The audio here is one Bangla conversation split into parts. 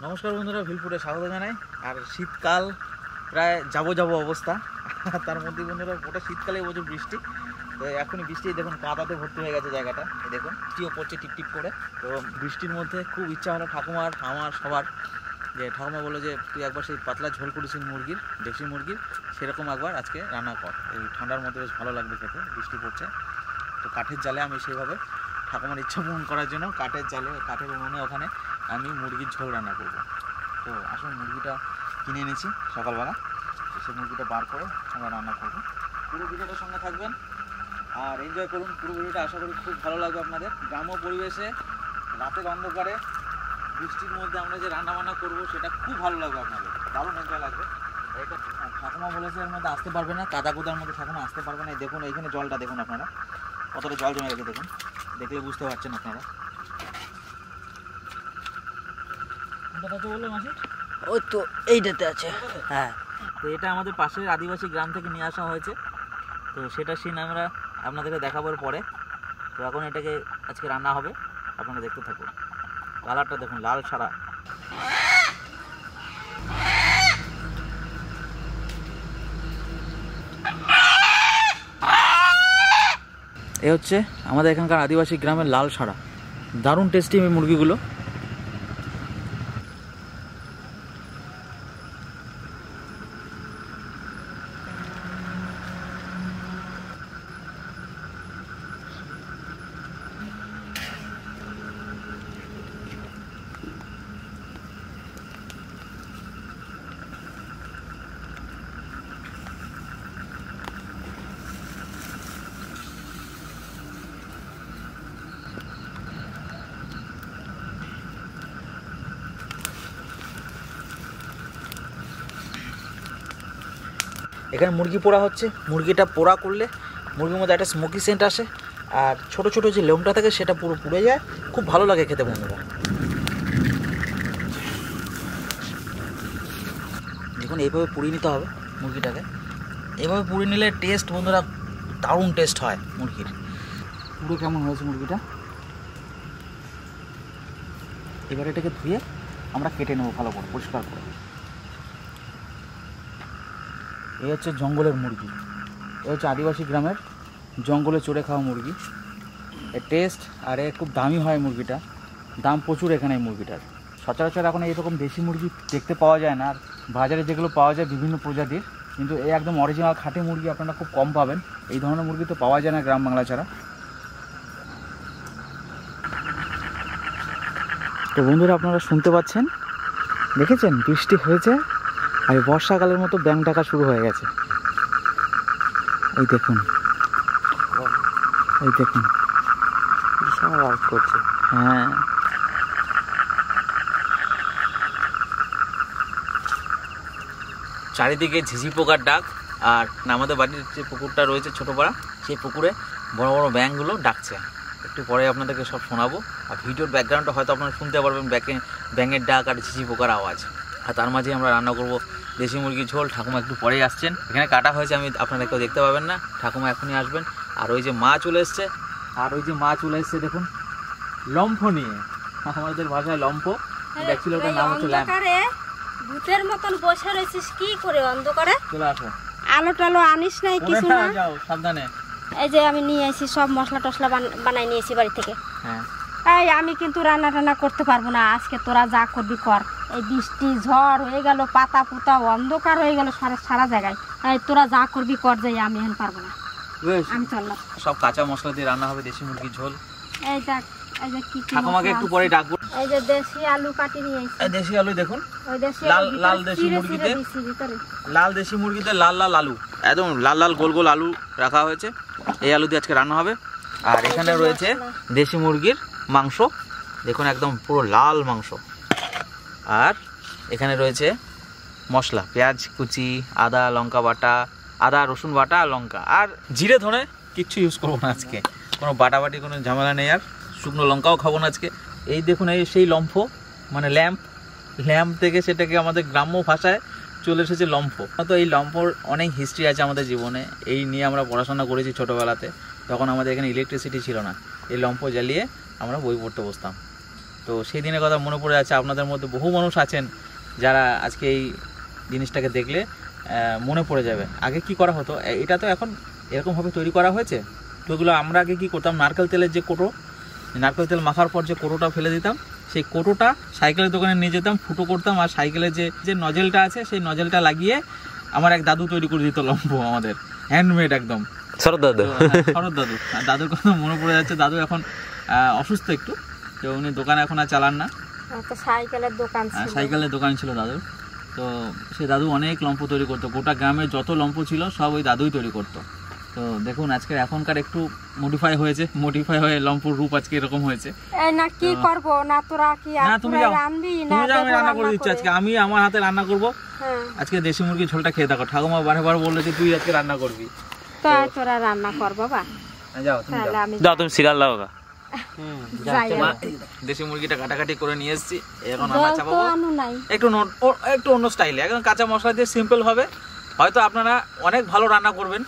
নমস্কার বন্ধুরা, ভিলফুডে স্বাগত জানাই। আর শীতকাল প্রায় যাবো অবস্থা, তার মধ্যে বন্ধুরা ওটা শীতকালে প্রচুর বৃষ্টি। তো এখনই বৃষ্টি দেখুন কাদাতে ভর্তি হয়ে গেছে জায়গাটা, এই দেখুন বৃষ্টিও পড়ছে টিপ করে। তো বৃষ্টির মধ্যে খুব ইচ্ছা হলো ঠাকুমার আমার সবার, যে ঠাকুমা বললো যে তুই একবার সেই পাতলা ঝোল করেছিস মুরগির, দেশি মুরগির, সেরকম একবার আজকে রান্না কর, এই ঠান্ডার মধ্যে বেশ ভালো লাগবে খেতে, বৃষ্টি পড়ছে। তো কাঠের জালে আমি সেইভাবে ঠাকুমার ইচ্ছা পূরণ করার জন্য কাঠের উনুনে ওখানে আমি মুরগির ঝোল রান্না করব। তো আসলে মুরগিটা কিনে এনেছি সকালবেলা, সেই মুরগিটা বার করে আমরা রান্না করব। পুরো ভিডিওটার সঙ্গে থাকবেন আর এনজয় করুন পুরো ভিডিওটা, আশা করি খুব ভালো লাগবে আপনাদের। গ্রাম্য পরিবেশে রাতের অন্ধকারে বৃষ্টির মধ্যে আমরা যে রান্না বান্না করবো সেটা খুব ভালো লাগবে আপনাদের, দারুণ এনজয় লাগবে। এটা ঠাকুমা বলেছে এর মধ্যে আসতে পারবে না, কাদা কোদার মধ্যে ঠাকুমা আসতে পারবে না। দেখুন এইখানে জলটা দেখুন, আপনারা কতটা জল জমে গেছে দেখুন, দেখলে বুঝতে পারছেন আপনারা। ওই তো এইটাতে আছে। হ্যাঁ, তো এটা আমাদের পাশের আদিবাসী গ্রাম থেকে নিয়ে আসা হয়েছে, তো সেটা সিন আমরা আপনাদেরকে দেখাবার পরে। তো এখন এটাকে আজকে রান্না হবে, আপনারা দেখতে থাকুন। কালারটা দেখুন লাল ছাড়া। এ হচ্ছে আমাদের এখানকার আদিবাসী গ্রামের লাল ছাড়া, দারুণ টেস্টি এই মুরগিগুলো। এখানে মুরগি পোড়া হচ্ছে, মুরগিটা পোড়া করলে মুরগির মধ্যে একটা স্মোকি সেন্ট আসে, আর ছোট ছোট যে লোমটা থাকে সেটা পুরো পুড়ে যায়, খুব ভালো লাগে খেতে বন্ধুরা। দেখুন এইভাবে পুড়িয়ে নিতে হবে মুরগিটাকে, এইভাবে পুড়িয়ে নিলে টেস্ট বন্ধুরা দারুণ টেস্ট হয় মুরগির। পুরো কেমন হয়েছে মুরগিটা, এবার এটাকে ধুয়ে আমরা কেটে নেবো ভালো করে পরিষ্কার করে। এই হচ্ছে জঙ্গলের মুরগি, এ হচ্ছে আদিবাসী গ্রামের জঙ্গলে চড়ে খাওয়া মুরগি। এর টেস্ট আর এ খুব দামি হয় মুরগিটা, দাম প্রচুর এখানে এই মুরগিটার। সচরাচর এখন এইরকম দেশি মুরগি দেখতে পাওয়া যায় না, আর বাজারে যেগুলো পাওয়া যায় বিভিন্ন প্রজাতির, কিন্তু এই একদম অরিজিনাল খাঁটি মুরগি আপনারা খুব কম পাবেন। এই ধরনের মুরগি তো পাওয়া যায় না গ্রাম বাংলা ছাড়া। তো বন্ধুরা আপনারা শুনতে পাচ্ছেন, দেখেছেন বৃষ্টি হয়েছে আর বর্ষাকালের মতো ব্যাঙ ডাকা শুরু হয়ে গেছে। এই দেখুন, এই দেখুন বিশাল আওয়াজ করছে। হ্যাঁ, চারিদিকে ঝিঝি পোকার ডাক। আর আমাদের বাড়ির যে পুকুরটা রয়েছে ছোটো পাড়া, সেই পুকুরে বড় বড় ব্যাঙগুলো ডাকছে। একটু পরে আপনাদেরকে সব শোনাবো, আর ভিডিওর ব্যাকগ্রাউন্ডটা হয়তো আপনারা শুনতে পারবেন ব্যাঙের ডাক আর ঝিঝি পোকার আওয়াজ। আর তার মাঝে আমরা রান্না করব দেশি মুরগির ঝোল। ঠাকুমা একটু পরেই আসছেন, এখানে কাটা হয়েছে, আমি আপনারা কেউ দেখতে পাবেন না, ঠাকুমা এখনই আসবেন। আর ওই যে মা চলে এসছে, দেখুন লম্ফ নিয়ে, আমাদের ভাষায় লম্ফ, অ্যাকচুয়ালি ওটার নাম হচ্ছে ল্যাম্প। ভূতের মতন বসে রয়েছিস কি করে অন্ধকারে? চলে আসো, আলো টালো আনিস নাই কিছু না? যাও সাবধানে। এই যে আমি নিয়ে আসি সব মশলা টসলা বানাই নিয়েছি বাড়ি থেকে। হ্যাঁ, এই আমি কিন্তু রান্না টান্না করতে পারবো না আজকে, তোরা যা করবি কর। এই বৃষ্টি ঝড় হয়ে গেল, পাতা পুতা অন্ধকার হয়ে গেল সারা জায়গায়, এই তোরা যা করবি কর, যাই আমি এখন পারবো না, আমি চললাম। সব কাঁচা মশলা দিয়ে রান্না হবে দেশি মুরগির ঝোল। এই দেখ, এই যে কি ঠাকুমাকে একটু পরে ডাকবো। এই যে দেশি আলু কাটি নিয়ে এসেছি, এই দেশি আলু দেখুন, ওই দেশি লাল দেশি মুরগিতে, লাল দেশি মুরগিতে লাল লাল আলু, একদম লাল লাল গোল গোল আলু রাখা হয়েছে। এই আলু দিয়ে আজকে রান্না হবে। আর এখানে রয়েছে দেশি মুরগির মাংস, দেখুন একদম পুরো লাল মাংস। আর এখানে রয়েছে মশলা, পেঁয়াজ কুচি, আদা লঙ্কা বাটা, আদা রসুন বাটা আর লঙ্কা, আর জিরে ধনে কিচ্ছু ইউজ করবো না আজকে, কোনো বাটাবাটি কোনো ঝামেলা নেই। আর শুকনো লঙ্কাও খাবো না আজকে। এই দেখুন এই সেই লম্ফ, মানে ল্যাম্প থেকে সেটাকে আমাদের গ্রাম্য ভাষায় চলে এসেছে লম্ফ। তো এই লম্ফর অনেক হিস্ট্রি আছে আমাদের জীবনে, এই নিয়ে আমরা পড়াশোনা করেছি ছোটোবেলাতে, তখন আমাদের এখানে ইলেকট্রিসিটি ছিল না, এই লম্ফ জ্বালিয়ে আমরা বই পড়তে বসতাম। তো সেই দিনের কথা মনে পড়ে যাচ্ছে। আপনাদের মধ্যে বহু মানুষ আছেন যারা আজকে এই জিনিসটাকে দেখলে মনে পড়ে যাবে আগে কি করা হতো। এটা তো এখন এরকমভাবে তৈরি করা হয়েছে। তো এগুলো আমরা আগে কী করতাম, নারকেল তেলের যে কোটো, নারকেল তেল মাখার পর যে কোটোটা ফেলে দিতাম, সেই কোটোটা সাইকেলের দোকানে নিয়ে যেতাম, ফুটো করতাম, আর সাইকেলের যে নজেলটা আছে সেই নজেলটা লাগিয়ে আমার এক দাদু তৈরি করে দিত লম্ব, আমাদের হ্যান্ডমেড একদম, শরৎ দাদু। শরৎ দাদু, আর দাদুর কথা মনে পড়ে যাচ্ছে। দাদু এখন অসুস্থ একটু, তো উনি দোকান এখন আর চালান না, সাইকেলের দোকান ছিল দাদুর। তো সে দাদু অনেক লম্প তৈরি করতো, গোটা গ্রামে যত লম্প ছিল সব ওই দাদুই তৈরি করতো। তো দেখুন আজকে এখনকার একটু মডিফাই হয়েছে, মডিফাই হয়ে লম্পুর রূপ আজকে এরকম হয়েছে। না কি করব, না তোরা কি রান্নাবি না আমি রান্না করে দিচ্ছি আজকে, আমি আমার হাতে রান্না করব আজকে। দেশি মুরগির ঝোলটা খেয়ে দেখো, ঠাকুমা বারবার বললো যে তুই আজকে রান্না করবি। তো তোরা রান্না কর বাবা, যাও তুমি যাও, তুমি সিরিয়াল দাও। দেশি মুরগিটা কাটাকাটি করে নিয়ে এসেছি, এখন রান্না চাপাবো একটু অন্য স্টাইলে, একদম কাঁচা মশলা দিয়ে সিম্পল ভাবে। হয়তো আপনারা অনেক ভালো রান্না করবেন।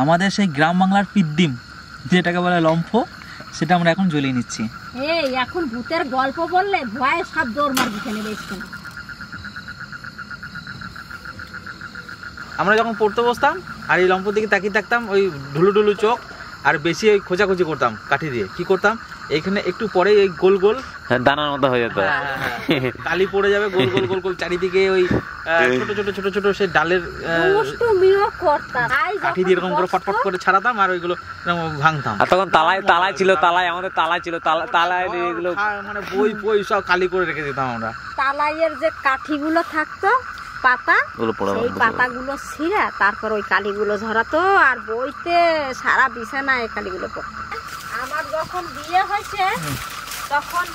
আমাদের সেই গ্রাম বাংলার পিদ্দিম যেটাকে বলে লম্ফ, সেটা আমরা এখন জ্বলিয়ে নিচ্ছি। এই এখন ভূতের গল্প বললে ভয়ে সব দৌড় মারবি কেন বেশি। আমরা যখন পড়তে বসতাম আর এই লম্ফর দিকে তাকিয়ে থাকতাম, ওই ঢুলু ঢুলু চোখ, আর বেশি ওই খোঁজাখুঁজি করতাম কাঠি দিয়ে। কি করতাম, এইখানে একটু পরে এই গোল গোল দানার মতো হয়ে যেত, কালি পড়ে যাবে, গোল গোল গোল গোল চারিদিকে ওই ছোট ছোট ছোট ছোট সেই ডালের কাঠি দিয়ে এরকম করে ফটফট করে ছাড়াতাম, আর ওইগুলো ভাঙতাম। আর তখন তালায় ছিল, আমাদের তালায় ছিল, তালায় এগুলো মানে বই বই সব কালি করে রেখে দিতাম আমরা। তালাইয়ের যে কাঠিগুলো থাকতো পাতা, সেই পাতাগুলো ছিঁড়া তারপর ওই কালিগুলো ঝরাতো, আর বইতে সারা বিছানায় কালিগুলো পড়তো। আমার যখন বিয়ে হয়েছে তখন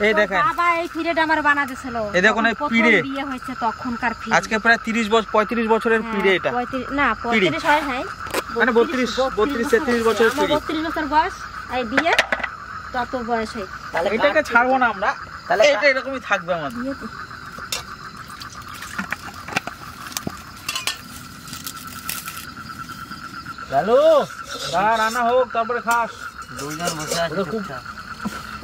এই দেখেন বাবা এই পিরিয়ড আমার বানাতেছিল। এই দেখুন এই পিরিয়ড বিয়ে হয়েছে তখনকার পিরিয়ড, আজকে প্রায় 30 বছর 35 বছরের পিরিয়ড। এটা 35 না 35 হয় নাই, মানে 32 33 বছরের পিরিয়ড। 32 বছর বয়স এই বিয়ে, তত বয়স হয়। তাহলে এটাকে ছাড়বো না আমরা, তাহলে এটা এরকমই থাকবে আমাদের। হ্যালো, রান্না হোক তারপরে খাস। দুইজন বসে আছে,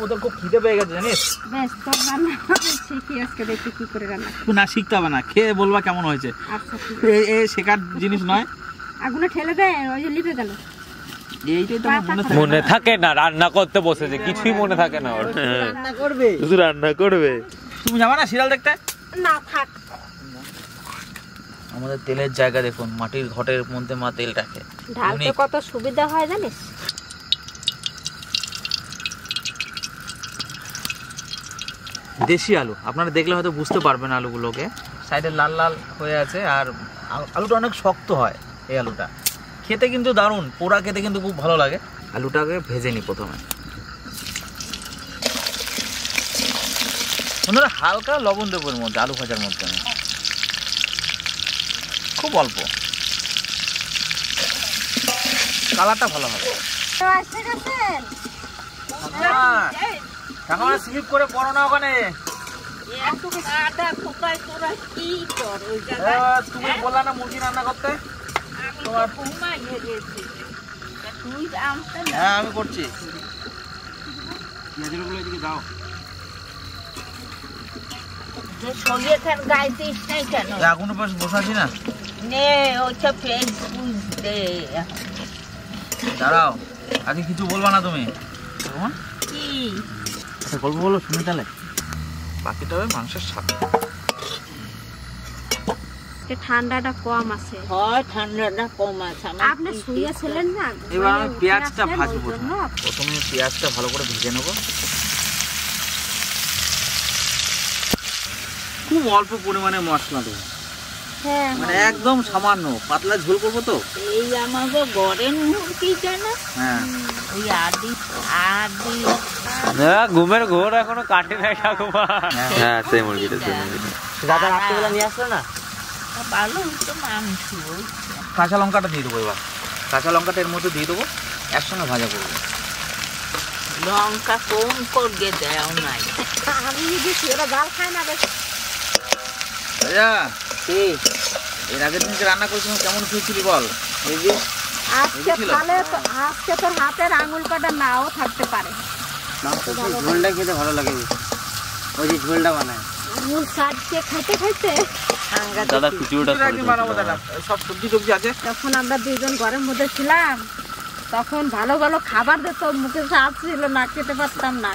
ওদের খুব খিদে পেয়ে গেছে জানিস। বেশ, তোর রান্না শিখি আজকে, দেখি কি করে রান্না। না শিখতে হবে না, খেয়ে বলবা কেমন হয়েছে। আচ্ছা ঠিক আছে, এই শেখার জিনিস নয়। আগুনে ঠেলে দে, ওই যে লিপে গেল। এইটাই তো মনে থাকে না, রান্না করতে বসেছে, কিছুই মনে থাকে না ওর। রান্না করবে, শুধু রান্না করবে। তুমি যাবে না সিরিয়াল দেখতে? না থাক। আমাদের তেলের জায়গা দেখুন, মাটির ঘটের মধ্যে মা তেল রাখে, ঢালতে কত সুবিধা হয় জানিস। দেশি আলু আপনারা দেখলে হয়তো বুঝতে পারবেন, আলুগুলোকে সাইডে লাল লাল হয়ে আছে, আর আলুটা অনেক শক্ত হয়। এই আলুটা খেতে কিন্তু দারুণ, পোড়া খেতে কিন্তু খুব ভালো লাগে। আলুটাকে ভেজে নিই প্রথমে। বন্ধুরা হালকা লবণ দেবো এর মধ্যে, আলু ভাজার মধ্যে খুব অল্প, কালারটা ভালো হবে। স্লিপ করে পড়ো না ওখানে, তুমি বললা না মুরগি রান্না করতে। হ্যাঁ আমি করছি, পেঁয়াজগুলো এদিকে দাও। আগুনের পাশে বসে আছি না, দাঁড়াও আগে কিছু বলবা না তুমি। গল্প বলো শুনে, তাহলে বাকিটা হবে মাংসের স্বাদ। ঠান্ডাটা কম আছে, ঠান্ডাটা কম আছে। আপনি শুয়েছিলেন না, এবার আমি পেঁয়াজটা ভাজবো। প্রথমে পেঁয়াজটা ভালো করে ভেজে নেবো, খুব অল্প পরিমাণে মশলা দেবো, মানে একদম সামান্য পাতলা ঝোল করবো তো। এই আমাদের ঘরের মুরগি জানা, হ্যাঁ ওই আদি ঘুমের ঘোর এখনো কাটে নাই ঠাকুমা। হ্যাঁ সেই মুরগিটা, সেই মুরগিটা দাদা রাত্রিবেলা নিয়ে আসলো না, ভালো তো মাংস। কাঁচা লঙ্কাটা দিয়ে দেবো, এবার কাঁচা লঙ্কাটা এর মধ্যে দিয়ে দেবো, একসঙ্গে ভাজা করবো। লঙ্কা কম করে দেও নাই, আমি দিচ্ছি, ওরা জাল খায় না বেশ। এর আগের দিনকে রান্না করেছিলাম, কেমন খেয়েছিলি বল। আজকে তোর হাতের আঙুল কাটা নাও থাকতে পারে, ঝোলটা খেতে ভালো লাগে। ওই যে ঝোলটা বানায় মূল কাটছে খাইতে খাইতে দাদা খিচুড়িটা বানাবো দাদা, সব সবজি টবজি আছে। যখন আমরা দুইজন ঘরের মধ্যে ছিলাম তখন ভালো ভালো খাবার দিত, মুখে স্বাদ ছিল না, খেতে পারতাম না,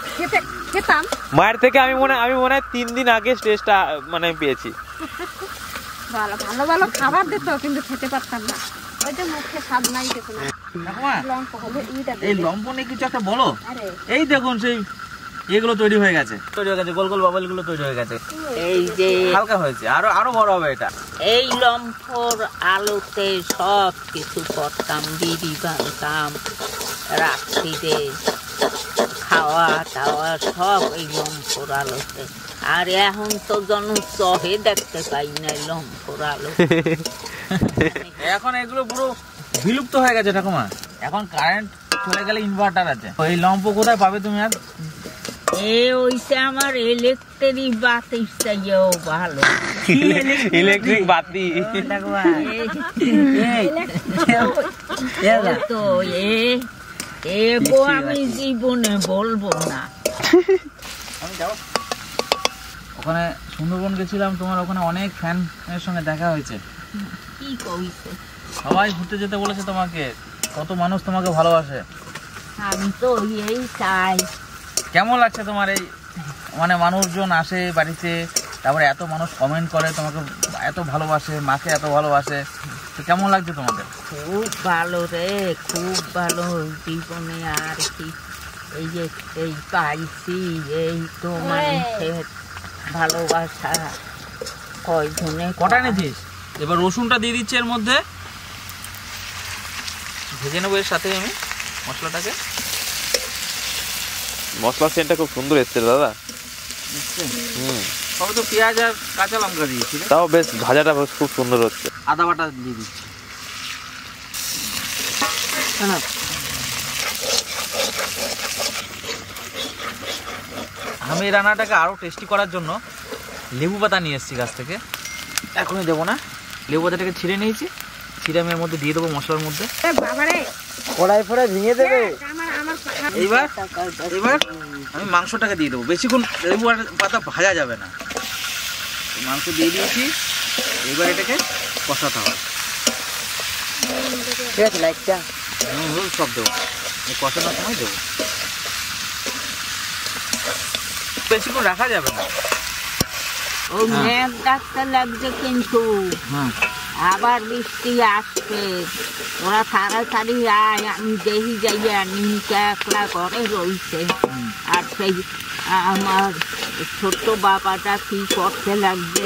খেতাম মায়ের থেকে আমি মনে হয় 3 দিন আগে স্টেজটা মানে পেয়েছি। ভালো ভালো ভালো খাবার দিত কিন্তু খেতে পারতাম না, ওই যে মুখে স্বাদ নাই দেখুন। এই লম্প নিয়ে কিছু একটা বলো। আরে এই দেখুন সেই এগুলো তৈরি হয়ে গেছে, গোল গোল বাবল গুলো তৈরি হয়ে গেছে, এই যে হালকা হয়েছে, আরো বড় হবে এটা। এই লম্ফর আলোতে সব কিছু করতাম, বিড়ি বানতাম রাত্রিতে, খাওয়া টাওয়া সব এই লম্ফর আলোতে। আর এখন তো জন চহে দেখতে পাই না লম্ফর আলো। এখন এগুলো পুরো বিলুপ্ত হয়ে গেছে ঠাকুমা, এখন কারেন্ট চলে গেলে ইনভার্টার আছে। এই লম্প কোথায় পাবে তুমি আর? ওইটা আমার ইলেকট্রিক বাতি চাইও ভালো। ইলেকট্রিক বাতি তো এগো আমি জীবনে বলবো না। আমি যাবো ওখানে, সুন্দরবন গেছিলাম, তোমার ওখানে অনেক ফ্যানের সঙ্গে দেখা হয়েছে। কি কইছে? সবাই ঘুরতে যেতে বলেছে তোমাকে, কত মানুষ তোমাকে ভালোবাসে। আমি তো এই চাই। কেমন লাগছে তোমার এই মানে মানুষজন আসে বাড়িতে, তারপরে এত মানুষ কমেন্ট করে তোমাকে এত ভালোবাসে, মাকে এত ভালোবাসে, তো কেমন লাগছে তোমাদের? খুব ভালো রে, খুব ভালো। জীবনে আর কি এই যে এই পাইছি, এই তো মানুষের ভালোবাসা কয়জনে। কটা এনেছিস? এবার রসুনটা দিয়ে দিচ্ছি এর মধ্যে, ভেজে নেবো এর সাথে আমি মশলাটাকে। মশলা সেন্টটা খুব সুন্দর এসছে দাদা। সবে তো পেঁয়াজ আর কাঁচা লঙ্কা দিয়েছি, তাও বেশ ভাজাটা খুব সুন্দর হচ্ছে। আদা বাটা দিয়ে দিচ্ছি। আমি এই রান্নাটাকে আরো টেস্টি করার জন্য লেবু পাতা নিয়ে এসেছি গাছ থেকে, এখনই দেবো না। লেবু পাতাটাকে ছিঁড়ে নিয়েছি, ছিঁড়ে আমি এর মধ্যে দিয়ে দেবো মশলার মধ্যে। কড়াই ফড়াই ভেঙে দেবে। এইবার আমি মাংসটাকে দিয়ে দেবো, বেশিক্ষণ লেবু পাতা ভাজা যাবে না। মাংস দিয়ে দিয়েছি, এবার এটাকে কষাতে হবে। ঠিক আছে, লাইটটা সব দেবো, কষানোর সময় দেবো, বেশিক্ষণ রাখা যাবে না। ও মেঘ ডাকতে লাগছে কিন্তু আবার বৃষ্টি আসবে, ওরা তাড়াতাড়ি আয়। আমি দেখি যাইয়া নিচে একলা ঘরে রয়েছে, আর সেই আমার ছোট্ট বাবাটা কি করতে লাগবে।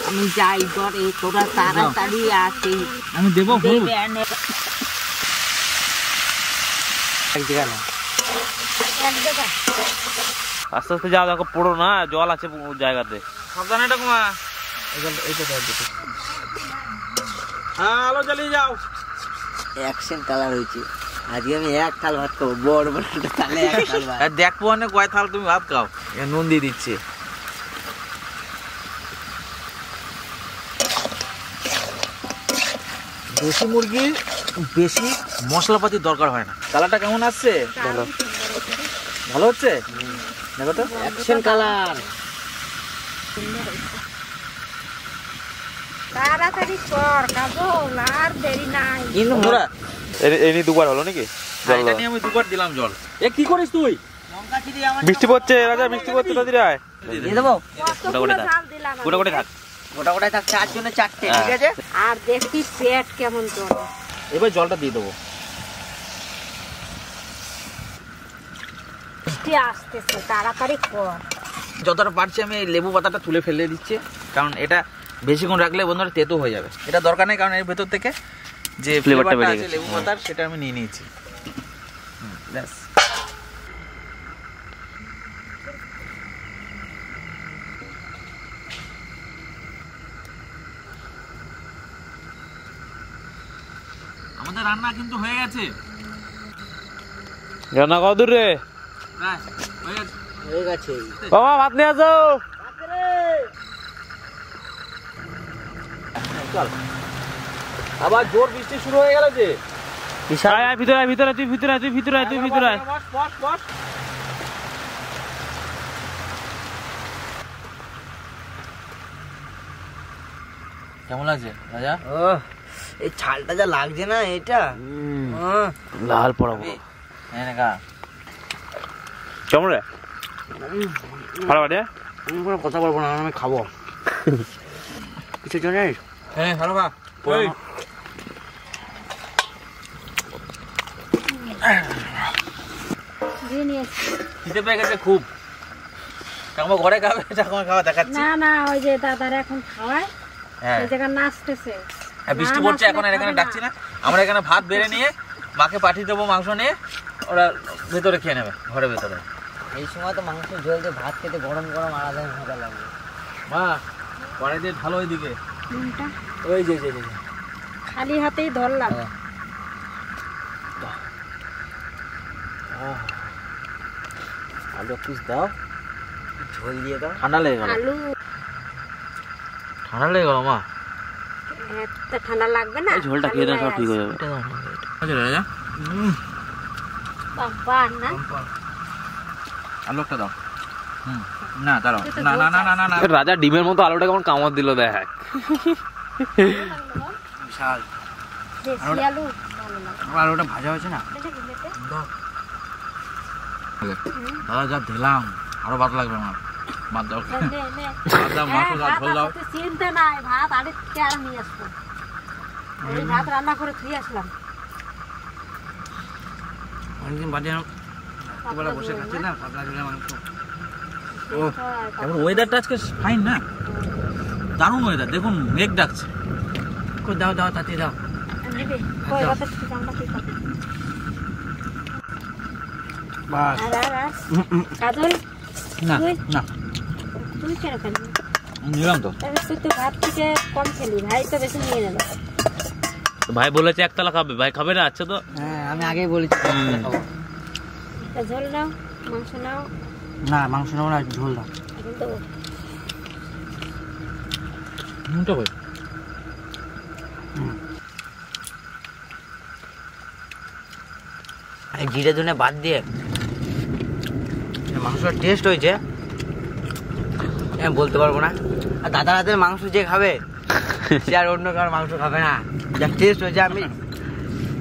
আমি যাই ঘরে, তোরা তাড়াতাড়ি আসি। আমি দেবো দেবে এনে। আস্তে আস্তে যাও, দেখো পড়ো না, জল আছে জায়গাতে। সাবধানে ঠাকুমা, হ্যাঁ আলো জ্বালিয়ে যাও। অ্যাকশন কালার হয়েছে আজকে। আমি এক থাল ভাত খাবো, বড় বড় তাহলে এক থাল ভাত। দেখবো অনেক কয় থাল তুমি ভাত খাও। নুন দিয়ে দিচ্ছি। দেশি মুরগি বেশি মশলাপাতির দরকার হয় না। কালারটা কেমন আসছে? ভালো হচ্ছে, দেখো তো অ্যাকশন কালার। তাড়াতাড়ি কর কাজল, আর দেরি নাই। কিন্তু মোরা এনি দুবার হলো নাকি? এটা নিয়ে আমি দুবার দিলাম জল। এ কি করিস তুই? বৃষ্টি পড়ছে রাজা, বৃষ্টি পড়ছে তাড়াতাড়ি আয়। দিয়ে দেবো। কতগুলো ঝাল দিলাম আমি। গোটা গোটা থাক, গোটা গোটায় থাক, 4 জনে 4টে, ঠিক আছে? আর দেখি পেট কেমন চলে। এবার জলটা দিয়ে দেবো। বৃষ্টি আসতেছে, তাড়াতাড়ি কর। যতটা পারছি আমি এই লেবু পাতাটা তুলে ফেলে দিচ্ছি, কারণ এটা বেশিক্ষণ রাখলে বন্ধুরা তেতো হয়ে যাবে। এটা দরকার নেই, কারণ এর ভেতর থেকে যে ফ্লেভারটা আছে লেবু পাতার, সেটা আমি নিয়ে নিয়েছি। ব্যাস। আমাদের রান্না কিন্তু হয়ে গেছে। রান্না কতদূর রে? ব্যাস হয়ে গেছে। হয়ে গেছে। বাবা ভাত নিয়ে আসো। চল, আবার জোর বৃষ্টি শুরু হয়ে গেল যে। আয় আয় ভিতরে আয়, ভিতরে তুই ভিতরে আয়, তুই ভিতরে আয়, তুই ভিতরে আয়। কেমন লাগছে রাজা? ও এই ছালটা যা লাগছে না এটা লাল পড়াবো। কেমন রে? ভালো বাটে? আমি কোনো কথা বলবো না, আমি খাবো কিছু জানিস? হ্যাঁ ভালো বা খিদে পেয়ে গেছে খুব। ঠাকুমা ঘরে খাবে, ঠাকুমা খাওয়া দেখাচ্ছি। না না, ওই যে দাদার এখন খাওয়ায়, এই জায়গা নাচতেছে। বৃষ্টি পড়ছে এখন, আর এখানে ডাকছি না। আমরা এখানে ভাত বেড়ে নিয়ে মাকে পাঠিয়ে দেবো, মাংস নিয়ে ওরা ভেতরে খেয়ে নেবে, ঘরের ভেতরে। এই সময় তো মাংস ঝোল দিয়ে ভাত খেতে গরম গরম আলাদা মজা লাগবে। মা কড়াই দিয়ে ঢালো ওইদিকে, ওই যে খালি হাতেই ধরলাম। আলু পিস দাও, ঝোল দিয়ে দাও। ঠান্ডা লেগে গেল, আলু ঠান্ডা লেগে গেল মা। এত ঠান্ডা লাগবে না, ঝোলটা খেয়ে দাও, সব ঠিক হয়ে যাবে। রাজা বাবা না, আলু একটা দাও। না দাঁড়াও, না না না না না, রাজা ডিমের মতো আলুটা কেমন কামড় দিল দেখ। বিশাল দেশি আলু ভালো লাগে। আমার আলুটা ভাজা হয়েছে না, দাদা যা দিলাম আরো ভাত লাগবে আমার। ভাত দাও, ভাত দাও, মাংস দাও, ঝোল দাও। চিন্তা নাই, ভাত আরে আরো নিয়ে আসবো। এই ভাত রান্না করে ধুয়ে আসলাম। অনেকদিন বাদে বেলা বসে খাচ্ছি না, পাতলা ঝোলের মাংস। ও এখন ওয়েদারটা আজকে ফাইন না, দারুণ ওয়েদার। দেখুন মেঘ ডাকছে। দাও দাও, তাতে দাও। নিবি কই ভাতের থেকে আমরা কি খাবো? বাস কাজল না না, তুই কেন খালি? নিলাম তো। তুই তো ভাত থেকে কম খেলি, ভাই তো বেশি নিয়ে নেবে। ভাই বলেছে একতলা খাবে, ভাই খাবে না? আচ্ছা তো হ্যাঁ আমি আগেই বলেছি খাবো। ঝোল নাও, মাংস নাও। না মাংস নেবো না, ঝোল দাও। নুনটা কই? জিরে ধনে বাদ দিয়ে মাংসটা টেস্ট হয়েছে আমি বলতে পারবো না। আর দাদার হাতের মাংস যে খাবে সে আর অন্য কারোর মাংস খাবে না। যা টেস্ট হয়েছে,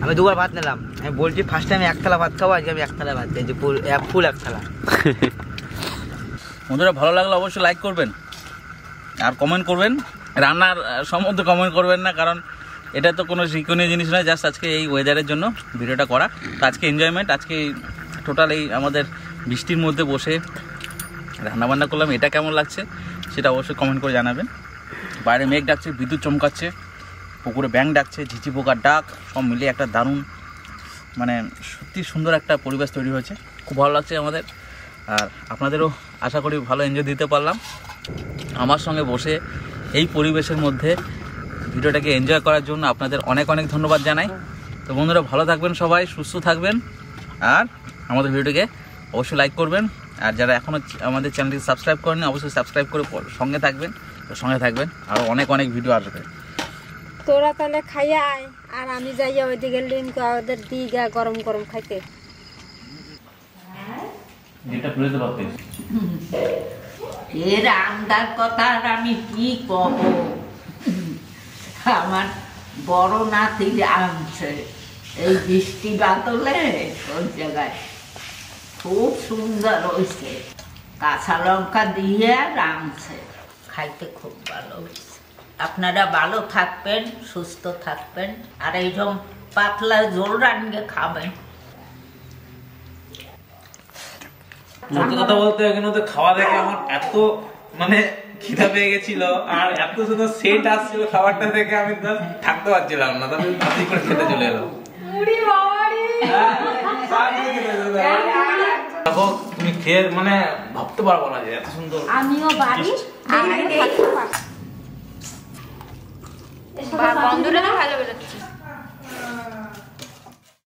আমি দুবার ভাত নিলাম। আমি বলছি ফার্স্ট টাইম এক থালা ভাত খাবো, আজকে আমি এক থালা ভাত খেয়েছি, ফুল এক থালা। বন্ধুরা ভালো লাগলে অবশ্যই লাইক করবেন আর কমেন্ট করবেন। রান্নার সম্বন্ধে কমেন্ট করবেন না, কারণ এটা তো কোনো শিক্ষণীয় জিনিস নয়, জাস্ট আজকে এই ওয়েদারের জন্য ভিডিওটা করা। তো আজকে এনজয়মেন্ট, আজকে টোটাল এই আমাদের বৃষ্টির মধ্যে বসে রান্নাবান্না করলাম। এটা কেমন লাগছে সেটা অবশ্যই কমেন্ট করে জানাবেন। বাইরে মেঘ ডাকছে, বিদ্যুৎ চমকাচ্ছে, পুকুরে ব্যাঙ ডাকছে, ঝিঝি পোকার ডাক, সব মিলিয়ে একটা দারুণ মানে সত্যি সুন্দর একটা পরিবেশ তৈরি হয়েছে। খুব ভালো লাগছে আমাদের, আর আপনাদেরও আশা করি ভালো এনজয় দিতে পারলাম। আমার সঙ্গে বসে এই পরিবেশের মধ্যে ভিডিওটাকে এনজয় করার জন্য আপনাদের অনেক অনেক ধন্যবাদ জানাই। তো বন্ধুরা ভালো থাকবেন, সবাই সুস্থ থাকবেন, আর আমাদের ভিডিওটিকে অবশ্যই লাইক করবেন। আর যারা এখনও আমাদের চ্যানেলটি সাবস্ক্রাইব করেন অবশ্যই সাবস্ক্রাইব করে সঙ্গে থাকবেন, আরও অনেক অনেক ভিডিও আসবে। তোরা তাহলে খাইয়া আয়, আর আমি যাইয়া ওইদিকে লিঙ্ক ওদের দিঘা গরম গরম খাইতে। এর আন্দার কথা আর আমি কি কব, আমার বড় নাতি আনছে এই বৃষ্টি বাদলে ওই জায়গায়, খুব সুন্দর হয়েছে, কাঁচা লঙ্কা দিয়ে রাঁধছে, খাইতে খুব ভালো হয়েছে। আপনারা ভালো থাকবেন, সুস্থ থাকবেন, আর এইরকম পাতলা ঝোল রান্না খাবেন। সত্যি কথা বলতে এখানে তো খাওয়া দেখে আমার এত মানে খিদা পেয়ে গেছিল, আর এত সুন্দর সেন্ট আসছিল খাবারটা দেখে আমি থাকতে পারছিলাম না, তবে ভাবি করে খেতে চলে এলাম। দেখো তুমি খেয়ে মানে ভাবতে পারবো না যে এত সুন্দর। আমিও বাড়ি বন্ধুরা ভালো বেরোচ্ছে।